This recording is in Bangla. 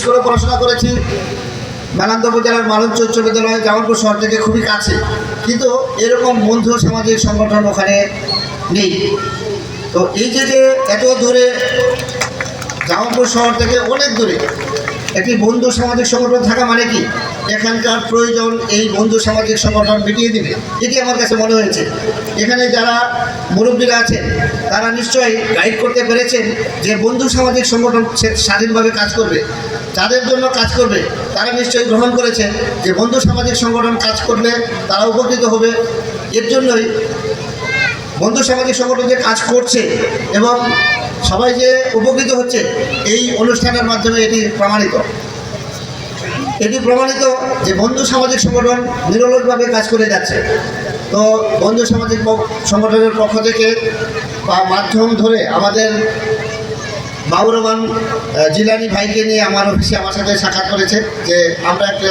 স্কুলে পড়াশোনা করেছি, মেলান্দ উপজেলার মালঞ্চ উচ্চ বিদ্যালয় জামালপুর শহর থেকে খুবই কাছে, কিন্তু এরকম বন্ধু সামাজিক সংগঠন ওখানে নেই। তো এই যে এত দূরে জামালপুর শহর থেকে অনেক দূরে একটি বন্ধু সামাজিক সংগঠন থাকা মানে কি এখানকার প্রয়োজন এই বন্ধু সামাজিক সংগঠন মিটিয়ে দিবে, এটি আমার কাছে মনে হয়েছে। এখানে যারা মুরব্বীরা আছেন তারা নিশ্চয়ই গাইড করতে পেরেছেন যে বন্ধু সামাজিক সংগঠন স্বাধীনভাবে কাজ করবে, যাদের জন্য কাজ করবে তারা নিশ্চয়ই গ্রহণ করেছেন যে বন্ধু সামাজিক সংগঠন কাজ করলে তারা উপকৃত হবে। এর জন্যই বন্ধু সামাজিক সংগঠন যে কাজ করছে এবং সবাই যে উপকৃত হচ্ছে এই অনুষ্ঠানের মাধ্যমে এটি প্রমাণিত যে বন্ধু সামাজিক সংগঠন নিরলসভাবে কাজ করে যাচ্ছে। তো বন্ধু সামাজিক সংগঠনের পক্ষ থেকে বা মাধ্যম ধরে আমাদের মাহবুব রহমান জিলানী ভাইকে নিয়ে আমার অফিসে আমার সাথে সাক্ষাৎ করেছে যে আমরা একটা